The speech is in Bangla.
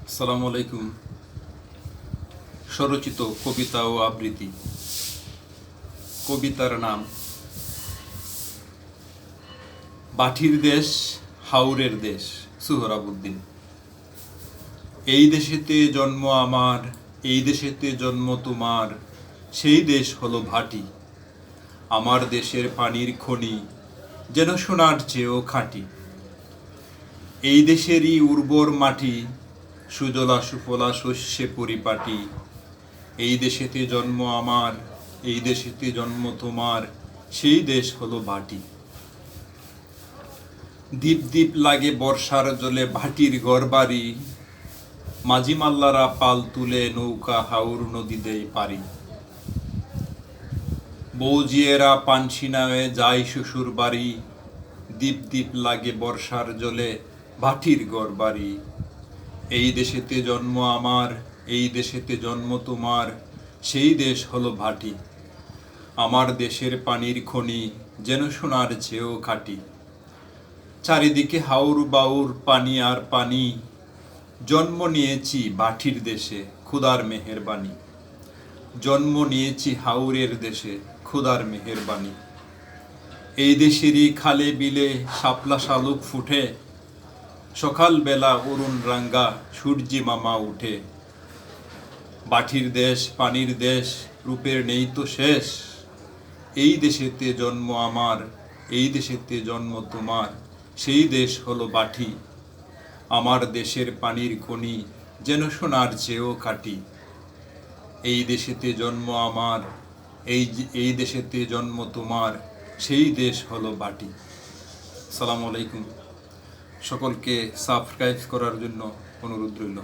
আসসালামু আলাইকুম। স্বরচিত কবিতা ও আবৃত্তি। কবিতার নাম বাঠির দেশ হাওরের দেশ, সোহরাবুদ্দিন। এই দেশেতে জন্ম আমার, এই দেশেতে জন্ম তোমার, সেই দেশ হলো ভাটি। আমার দেশের পানির খনি যেন সোনার চেয়েও খাঁটি। এই দেশেরই উর্বর মাটি, সুজলা সুফলা শস্যে পরিপাটি। এই দেশেতে জন্ম আমার, এই দেশেতে জন্ম তোমার, সেই দেশ হলো ভাটি। দ্বীপ দ্বীপ লাগে বর্ষার জলে ভাটির ঘরবাড়ি, মাঝি মাল্লারা পাল তুলে নৌকা হাওর নদী দেয় পারি। বৌজিয়েরা পানসি নামে যায় শ্বশুর বাড়ি, দ্বীপ দ্বীপ লাগে বর্ষার জলে ভাটির ঘরবাড়ি। এই দেশেতে জন্ম আমার, এই দেশেতে জন্ম তোমার, সেই দেশ হলো ভাটি। আমার দেশের পানির খনি যেন সোনার চেয়েও খাঁটি। চারিদিকে হাউর বাউর পানি আর পানি, জন্ম নিয়েছি ভাটির দেশে খোদার মেহেরবানি। জন্ম নিয়েছি হাউরের দেশে খোদার মেহেরবানি। এই দেশেরই খালে বিলে শাপলা শালুক ফুটে, সকালবেলা অরুণ রাঙ্গা সূর্যি মামা উঠে। বাঠির দেশ পানির দেশ, রূপের নেই তো শেষ। এই দেশেতে জন্ম আমার, এই দেশেতে জন্ম তোমার, সেই দেশ হলো বাঠি। আমার দেশের পানির খনি যেন সোনার চেয়েও খাঁটি। এই দেশেতে জন্ম আমার, এই দেশেতে জন্ম তোমার, সেই দেশ হলো বাটি। আসসালামু আলাইকুম। সকলকে সাবস্ক্রাইব করার জন্য অনুরোধ রইল।